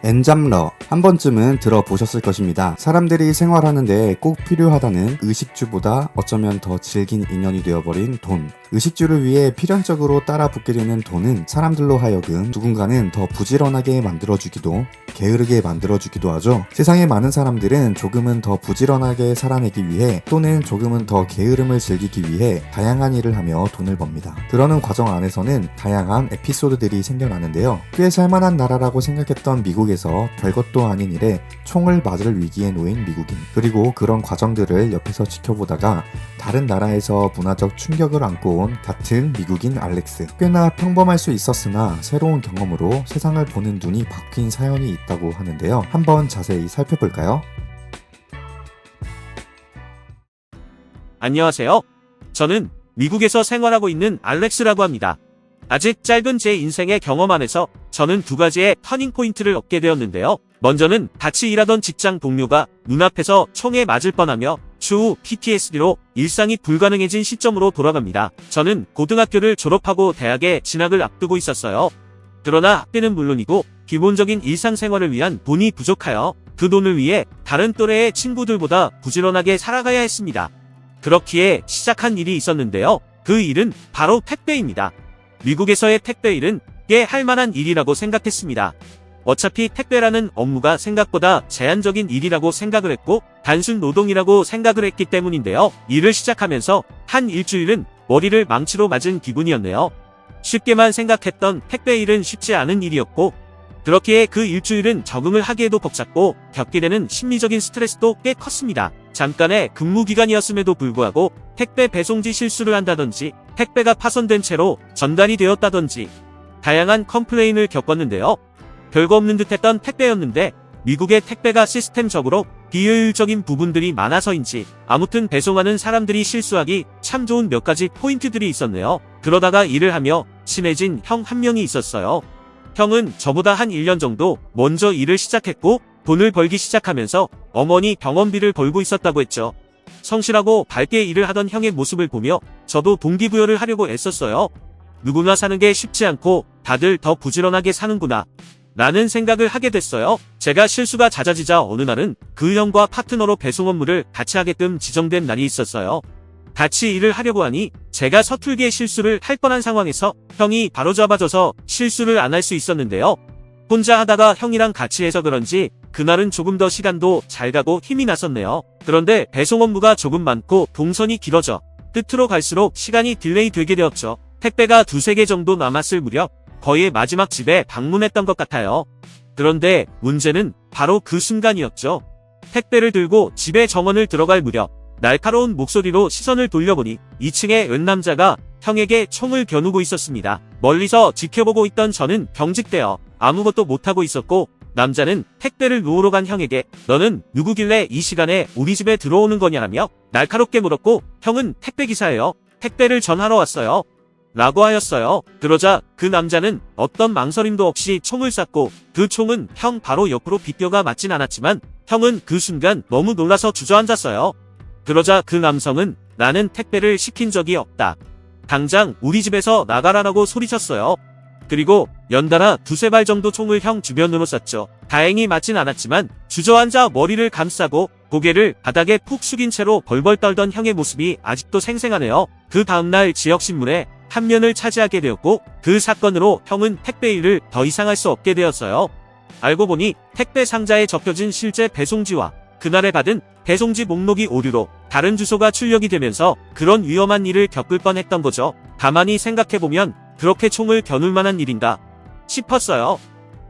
엔잡러 한 번쯤은 들어보셨을 것입니다. 사람들이 생활하는데 꼭 필요하다는 의식주보다 어쩌면 더 질긴 인연이 되어버린 돈. 의식주를 위해 필연적으로 따라 붙게 되는 돈은 사람들로 하여금 누군가는 더 부지런하게 만들어주기도 게으르게 만들어주기도 하죠. 세상의 많은 사람들은 조금은 더 부지런하게 살아내기 위해 또는 조금은 더 게으름을 즐기기 위해 다양한 일을 하며 돈을 법니다. 그러는 과정 안에서는 다양한 에피소드들이 생겨나는데요. 꽤 살만한 나라라고 생각했던 미국에서 별것도 아닌 일에 총을 맞을 위기에 놓인 미국인, 그리고 그런 과정들을 옆에서 지켜보다가 다른 나라에서 문화적 충격을 안고 온 같은 미국인 알렉스. 꽤나 평범할 수 있었으나 새로운 경험으로 세상을 보는 눈이 바뀐 사연이 있다고 하는데요. 한번 자세히 살펴볼까요? 안녕하세요. 저는 미국에서 생활하고 있는 알렉스라고 합니다. 아직 짧은 제 인생의 경험 안에서 저는 두 가지의 터닝포인트를 얻게 되었는데요. 먼저는 같이 일하던 직장 동료가 눈앞에서 총에 맞을 뻔하며 추후 PTSD로 일상이 불가능해진 시점으로 돌아갑니다. 저는 고등학교를 졸업하고 대학에 진학을 앞두고 있었어요. 그러나 학비는 물론이고 기본적인 일상생활을 위한 돈이 부족하여 그 돈을 위해 다른 또래의 친구들보다 부지런하게 살아가야 했습니다. 그렇기에 시작한 일이 있었는데요. 그 일은 바로 택배입니다. 미국에서의 택배 일은 꽤 할만한 일이라고 생각했습니다. 어차피 택배라는 업무가 생각보다 제한적인 일이라고 생각을 했고 단순 노동이라고 생각을 했기 때문인데요. 일을 시작하면서 한 일주일은 머리를 망치로 맞은 기분이었네요. 쉽게만 생각했던 택배 일은 쉽지 않은 일이었고 그렇기에 그 일주일은 적응을 하기에도 벅찼고 겪게 되는 심리적인 스트레스도 꽤 컸습니다. 잠깐의 근무 기간이었음에도 불구하고 택배 배송지 실수를 한다든지 택배가 파손된 채로 전달이 되었다든지 다양한 컴플레인을 겪었는데요. 별거 없는 듯했던 택배였는데 미국의 택배가 시스템적으로 비효율적인 부분들이 많아서인지 아무튼 배송하는 사람들이 실수하기 참 좋은 몇 가지 포인트들이 있었네요. 그러다가 일을 하며 친해진 형 한 명이 있었어요. 형은 저보다 한 1년 정도 먼저 일을 시작했고 돈을 벌기 시작하면서 어머니 병원비를 벌고 있었다고 했죠. 성실하고 밝게 일을 하던 형의 모습을 보며 저도 동기부여를 하려고 애썼어요. 누구나 사는 게 쉽지 않고 다들 더 부지런하게 사는구나 라는 생각을 하게 됐어요. 제가 실수가 잦아지자 어느 날은 그 형과 파트너로 배송 업무를 같이 하게끔 지정된 날이 있었어요. 같이 일을 하려고 하니 제가 서툴게 실수를 할 뻔한 상황에서 형이 바로잡아줘서 실수를 안 할 수 있었는데요. 혼자 하다가 형이랑 같이 해서 그런지 그날은 조금 더 시간도 잘 가고 힘이 났었네요. 그런데 배송 업무가 조금 많고 동선이 길어져 끝으로 갈수록 시간이 딜레이 되게 되었죠. 택배가 2-3개 정도 남았을 무렵 거의 마지막 집에 방문했던 것 같아요. 그런데 문제는 바로 그 순간이었죠. 택배를 들고 집에 정원을 들어갈 무렵 날카로운 목소리로 시선을 돌려보니 2층의 웬 남자가 형에게 총을 겨누고 있었습니다. 멀리서 지켜보고 있던 저는 경직되어 아무것도 못하고 있었고 남자는 택배를 놓으러 간 형에게 너는 누구길래 이 시간에 우리 집에 들어오는 거냐라며 날카롭게 물었고 형은 택배기사예요. 택배를 전하러 왔어요. 라고 하였어요. 그러자 그 남자는 어떤 망설임도 없이 총을 쐈고 그 총은 형 바로 옆으로 비껴가 맞진 않았지만 형은 그 순간 너무 놀라서 주저앉았어요. 그러자 그 남성은 나는 택배를 시킨 적이 없다. 당장 우리 집에서 나가라라고 소리쳤어요. 그리고 연달아 2-3발 정도 총을 형 주변으로 쐈죠. 다행히 맞진 않았지만 주저앉아 머리를 감싸고 고개를 바닥에 푹 숙인 채로 벌벌 떨던 형의 모습이 아직도 생생하네요. 그 다음날 지역신문에 한 면을 차지하게 되었고 그 사건으로 형은 택배 일을 더 이상 할 수 없게 되었어요. 알고 보니 택배 상자에 적혀진 실제 배송지와 그날에 받은 배송지 목록이 오류로 다른 주소가 출력이 되면서 그런 위험한 일을 겪을 뻔했던 거죠. 가만히 생각해보면 그렇게 총을 겨눌 만한 일인가 싶었어요.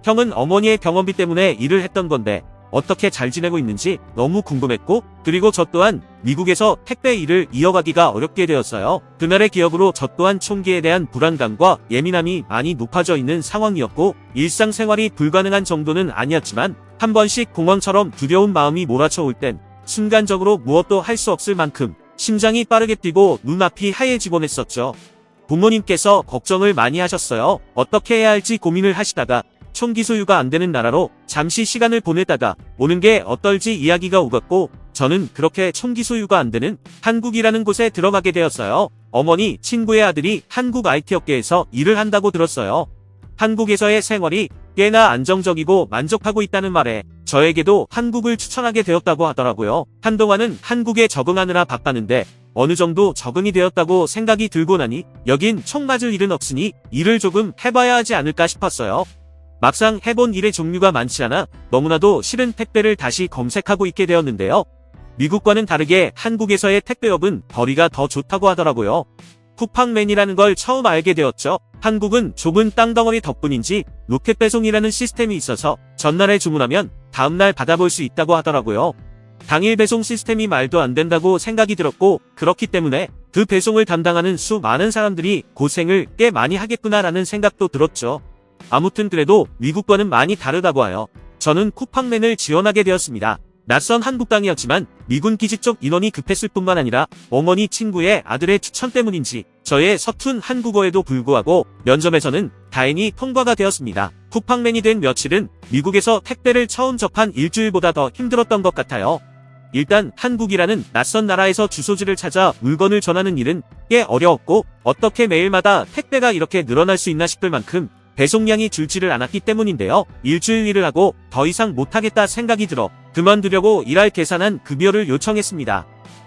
형은 어머니의 병원비 때문에 일을 했던 건데 어떻게 잘 지내고 있는지 너무 궁금했고 그리고 저 또한 미국에서 택배 일을 이어가기가 어렵게 되었어요. 그날의 기억으로 저 또한 총기에 대한 불안감과 예민함이 많이 높아져 있는 상황이었고 일상생활이 불가능한 정도는 아니었지만 한 번씩 공황처럼 두려운 마음이 몰아쳐 올 땐 순간적으로 무엇도 할 수 없을 만큼 심장이 빠르게 뛰고 눈앞이 하얘지곤 했었죠. 부모님께서 걱정을 많이 하셨어요. 어떻게 해야 할지 고민을 하시다가 총기 소유가 안 되는 나라로 잠시 시간을 보내다가 오는 게 어떨지 이야기가 오갔고 저는 그렇게 총기 소유가 안 되는 한국이라는 곳에 들어가게 되었어요. 어머니 친구의 아들이 한국 IT 업계에서 일을 한다고 들었어요. 한국에서의 생활이 꽤나 안정적이고 만족하고 있다는 말에 저에게도 한국을 추천하게 되었다고 하더라고요. 한동안은 한국에 적응하느라 바빴는데 어느 정도 적응이 되었다고 생각이 들고 나니 여긴 총 맞을 일은 없으니 일을 조금 해봐야 하지 않을까 싶었어요. 막상 해본 일의 종류가 많지 않아 너무나도 싫은 택배를 다시 검색하고 있게 되었는데요. 미국과는 다르게 한국에서의 택배업은 벌이가 더 좋다고 하더라고요. 쿠팡맨이라는 걸 처음 알게 되었죠. 한국은 좁은 땅덩어리 덕분인지 로켓 배송이라는 시스템이 있어서 전날에 주문하면 다음날 받아볼 수 있다고 하더라고요. 당일 배송 시스템이 말도 안 된다고 생각이 들었고 그렇기 때문에 그 배송을 담당하는 수많은 사람들이 고생을 꽤 많이 하겠구나라는 생각도 들었죠. 아무튼 그래도 미국과는 많이 다르다고 하여 저는 쿠팡맨을 지원하게 되었습니다. 낯선 한국 땅이었지만 미군 기지 쪽 인원이 급했을 뿐만 아니라 어머니 친구의 아들의 추천 때문인지 저의 서툰 한국어에도 불구하고 면접에서는 다행히 통과가 되었습니다. 쿠팡맨이 된 며칠은 미국에서 택배를 처음 접한 일주일보다 더 힘들었던 것 같아요. 일단 한국이라는 낯선 나라에서 주소지를 찾아 물건을 전하는 일은 꽤 어려웠고 어떻게 매일마다 택배가 이렇게 늘어날 수 있나 싶을 만큼 배송량이 줄지를 않았기 때문인데요. 일주일 일을 하고 더 이상 못하겠다 생각이 들어 그만두려고 일할 계산한 급여를 요청했습니다.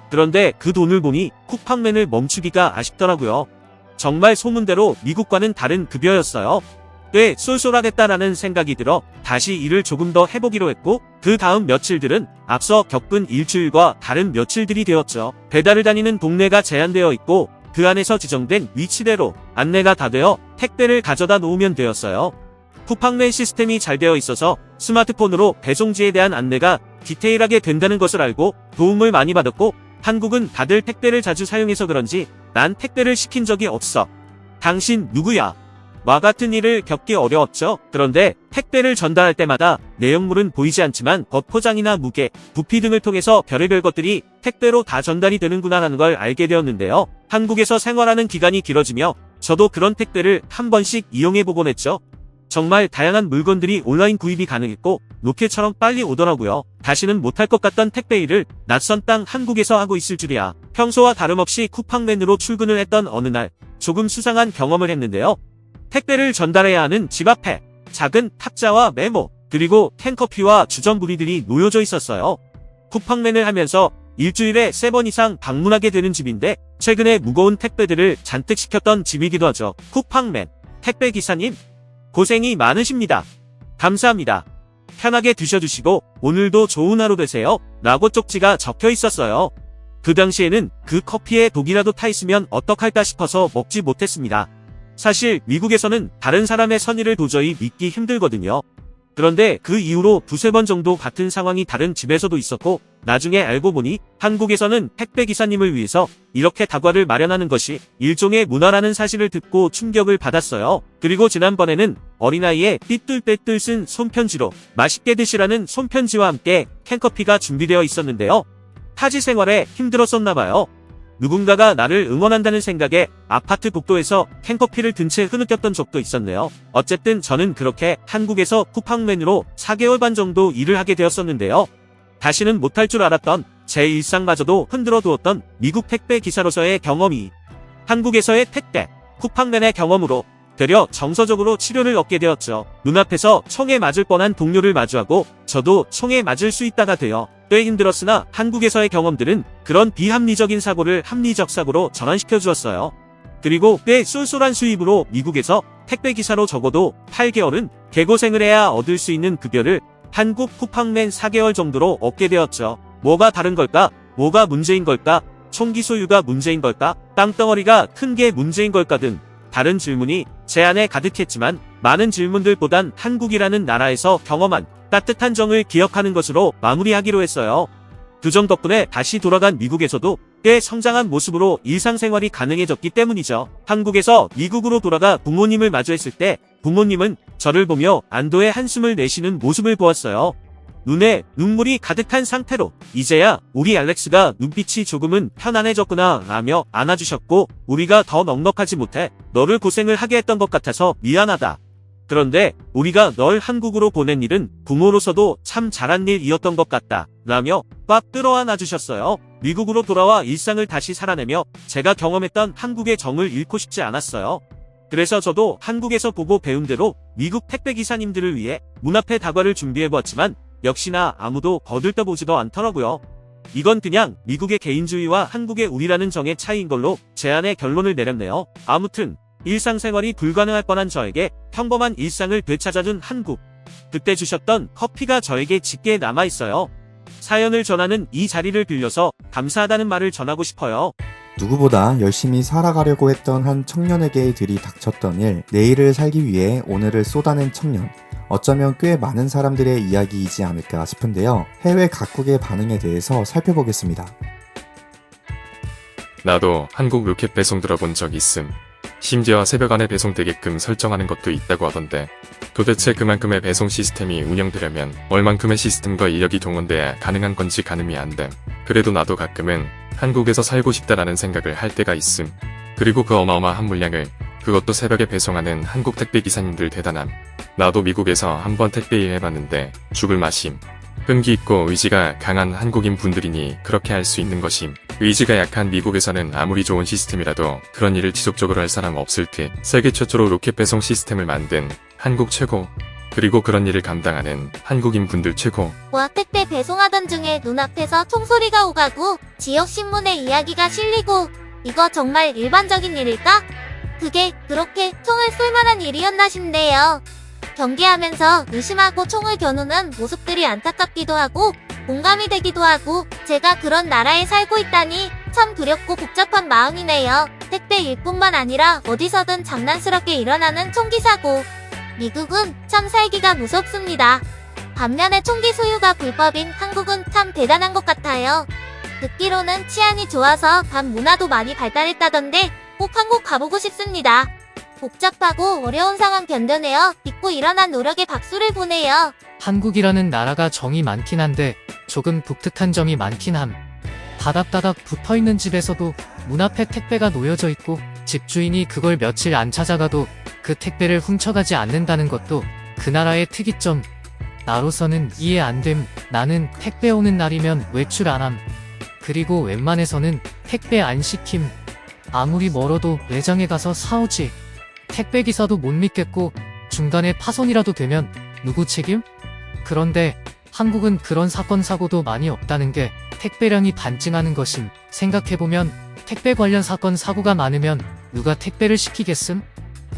그런데 그 돈을 보니 쿠팡맨을 멈추기가 아쉽더라고요. 정말 소문대로 미국과는 다른 급여였어요. 꽤 쏠쏠하겠다라는 생각이 들어 다시 일을 조금 더 해보기로 했고 그 다음 며칠들은 앞서 겪은 일주일과 다른 며칠들이 되었죠. 배달을 다니는 동네가 제한되어 있고 그 안에서 지정된 위치대로 안내가 다 되어 택배를 가져다 놓으면 되었어요. 쿠팡맨 시스템이 잘 되어 있어서 스마트폰으로 배송지에 대한 안내가 디테일하게 된다는 것을 알고 도움을 많이 받았고 한국은 다들 택배를 자주 사용해서 그런지 난 택배를 시킨 적이 없어. 당신 누구야? 와 같은 일을 겪기 어려웠죠. 그런데 택배를 전달할 때마다 내용물은 보이지 않지만 겉포장이나 무게, 부피 등을 통해서 별의별 것들이 택배로 다 전달이 되는구나라는 걸 알게 되었는데요. 한국에서 생활하는 기간이 길어지며 저도 그런 택배를 한 번씩 이용해보곤 했죠. 정말 다양한 물건들이 온라인 구입이 가능했고 로켓처럼 빨리 오더라고요. 다시는 못할 것 같던 택배 일을 낯선 땅 한국에서 하고 있을 줄이야. 평소와 다름없이 쿠팡맨으로 출근을 했던 어느 날 조금 수상한 경험을 했는데요. 택배를 전달해야 하는 집 앞에 작은 탁자와 메모, 그리고 캔커피와 주전부리들이 놓여져 있었어요. 쿠팡맨을 하면서 일주일에 3번 이상 방문하게 되는 집인데 최근에 무거운 택배들을 잔뜩 시켰던 집이기도 하죠. 쿠팡맨, 택배 기사님, 고생이 많으십니다. 감사합니다. 편하게 드셔주시고 오늘도 좋은 하루 되세요. 라고 쪽지가 적혀 있었어요. 그 당시에는 그 커피에 독이라도 타 있으면 어떡할까 싶어서 먹지 못했습니다. 사실 미국에서는 다른 사람의 선의를 도저히 믿기 힘들거든요. 그런데 그 이후로 두세 번 정도 같은 상황이 다른 집에서도 있었고 나중에 알고 보니 한국에서는 택배 기사님을 위해서 이렇게 다과를 마련하는 것이 일종의 문화라는 사실을 듣고 충격을 받았어요. 그리고 지난번에는 어린아이의 삐뚤빼뚤 쓴 손편지로 맛있게 드시라는 손편지와 함께 캔커피가 준비되어 있었는데요. 타지 생활에 힘들었었나봐요. 누군가가 나를 응원한다는 생각에 아파트 복도에서 캔커피를 든 채 흐느꼈던 적도 있었네요. 어쨌든 저는 그렇게 한국에서 쿠팡맨으로 4개월 반 정도 일을 하게 되었었는데요. 다시는 못할 줄 알았던 제 일상마저도 흔들어 두었던 미국 택배 기사로서의 경험이 한국에서의 택배, 쿠팡맨의 경험으로 되려 정서적으로 치료를 얻게 되었죠. 눈앞에서 총에 맞을 뻔한 동료를 마주하고 저도 총에 맞을 수 있다가 되어 꽤 힘들었으나 한국에서의 경험들은 그런 비합리적인 사고를 합리적 사고로 전환시켜 주었어요. 그리고 꽤 쏠쏠한 수입으로 미국에서 택배기사로 적어도 8개월은 개고생을 해야 얻을 수 있는 급여를 한국 쿠팡맨 4개월 정도로 얻게 되었죠. 뭐가 다른 걸까? 뭐가 문제인 걸까? 총기 소유가 문제인 걸까? 땅덩어리가 큰 게 문제인 걸까 등 다른 질문이 제 안에 가득했지만 많은 질문들보단 한국이라는 나라에서 경험한 따뜻한 정을 기억하는 것으로 마무리하기로 했어요. 그 정 덕분에 다시 돌아간 미국에서도 꽤 성장한 모습으로 일상생활이 가능해졌기 때문이죠. 한국에서 미국으로 돌아가 부모님을 마주했을 때 부모님은 저를 보며 안도의 한숨을 내쉬는 모습을 보았어요. 눈에 눈물이 가득한 상태로 이제야 우리 알렉스가 눈빛이 조금은 편안해졌구나 라며 안아주셨고 우리가 더 넉넉하지 못해 너를 고생을 하게 했던 것 같아서 미안하다. 그런데 우리가 널 한국으로 보낸 일은 부모로서도 참 잘한 일이었던 것 같다 라며 꽉 끌어안아 주셨어요. 미국으로 돌아와 일상을 다시 살아내며 제가 경험했던 한국의 정을 잃고 싶지 않았어요. 그래서 저도 한국에서 보고 배운 대로 미국 택배기사님들을 위해 문 앞에 다과를 준비해보았지만 역시나 아무도 거들떠보지도 않더라고요. 이건 그냥 미국의 개인주의와 한국의 우리라는 정의 차이인 걸로 제 안에 결론을 내렸네요. 아무튼 일상생활이 불가능할 뻔한 저에게 평범한 일상을 되찾아준 한국. 그때 주셨던 커피가 저에게 짙게 남아있어요. 사연을 전하는 이 자리를 빌려서 감사하다는 말을 전하고 싶어요. 누구보다 열심히 살아가려고 했던 한 청년에게 들이닥쳤던 일, 내일을 살기 위해 오늘을 쏟아낸 청년. 어쩌면 꽤 많은 사람들의 이야기이지 않을까 싶은데요. 해외 각국의 반응에 대해서 살펴보겠습니다. 나도 한국 로켓 배송 들어본 적 있음. 심지어 새벽 안에 배송되게끔 설정하는 것도 있다고 하던데 도대체 그만큼의 배송 시스템이 운영되려면 얼만큼의 시스템과 인력이 동원돼야 가능한 건지 가늠이 안 됨. 그래도 나도 가끔은 한국에서 살고 싶다라는 생각을 할 때가 있음. 그리고 그 어마어마한 물량을 그것도 새벽에 배송하는 한국 택배 기사님들 대단함. 나도 미국에서 한번 택배 일 해봤는데 죽을 맛임. 끈기 있고 의지가 강한 한국인 분들이니 그렇게 할 수 있는 것임. 의지가 약한 미국에서는 아무리 좋은 시스템이라도 그런 일을 지속적으로 할 사람 없을 듯. 세계 최초로 로켓 배송 시스템을 만든 한국 최고. 그리고 그런 일을 감당하는 한국인 분들 최고. 와, 택배 배송하던 중에 눈앞에서 총소리가 오가고 지역신문에 이야기가 실리고 이거 정말 일반적인 일일까? 그게 그렇게 총을 쏠 만한 일이었나 싶네요. 경계하면서 의심하고 총을 겨누는 모습들이 안타깝기도 하고 공감이 되기도 하고 제가 그런 나라에 살고 있다니 참 두렵고 복잡한 마음이네요. 택배 일뿐만 아니라 어디서든 장난스럽게 일어나는 총기 사고. 미국은 참 살기가 무섭습니다. 반면에 총기 소유가 불법인 한국은 참 대단한 것 같아요. 듣기로는 치안이 좋아서 밤 문화도 많이 발달했다던데 꼭 한국 가보고 싶습니다. 복잡하고 어려운 상황 견뎌내어 딛고 일어난 노력에 박수를 보내요. 한국이라는 나라가 정이 많긴 한데 조금 독특한 점이 많긴 함. 다닥다닥 붙어있는 집에서도 문 앞에 택배가 놓여져 있고 집주인이 그걸 며칠 안 찾아가도 그 택배를 훔쳐가지 않는다는 것도 그 나라의 특이점. 나로서는 이해 안 됨. 나는 택배 오는 날이면 외출 안 함. 그리고 웬만해서는 택배 안 시킴. 아무리 멀어도 매장에 가서 사오지. 택배 기사도 못 믿겠고 중간에 파손이라도 되면 누구 책임? 그런데 한국은 그런 사건 사고도 많이 없다는 게 택배량이 반증하는 것임. 생각해보면 택배 관련 사건 사고가 많으면 누가 택배를 시키겠음?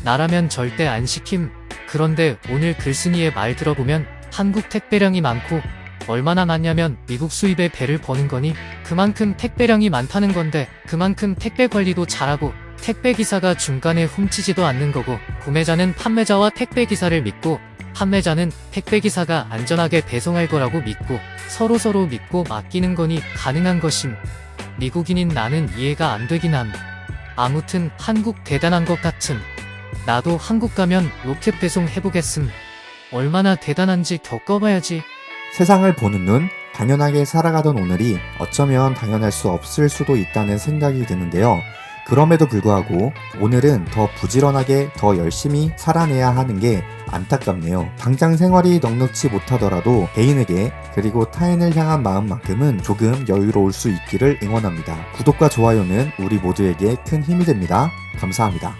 나라면 절대 안 시킴. 그런데 오늘 글쓴이의 말 들어보면 한국 택배량이 많고 얼마나 많냐면 미국 수입에 배를 버는 거니 그만큼 택배량이 많다는 건데 그만큼 택배 관리도 잘하고 택배 기사가 중간에 훔치지도 않는 거고 구매자는 판매자와 택배 기사를 믿고 판매자는 택배 기사가 안전하게 배송할 거라고 믿고 서로 믿고 맡기는 거니 가능한 것임. 미국인인 나는 이해가 안 되긴 함. 아무튼 한국 대단한 것 같음. 나도 한국 가면 로켓 배송 해보겠음. 얼마나 대단한지 겪어봐야지. 세상을 보는 눈, 당연하게 살아가던 오늘이 어쩌면 당연할 수 없을 수도 있다는 생각이 드는데요. 그럼에도 불구하고 오늘은 더 부지런하게 더 열심히 살아내야 하는 게 안타깝네요. 당장 생활이 넉넉지 못하더라도 개인에게 그리고 타인을 향한 마음만큼은 조금 여유로울 수 있기를 응원합니다. 구독과 좋아요는 우리 모두에게 큰 힘이 됩니다. 감사합니다.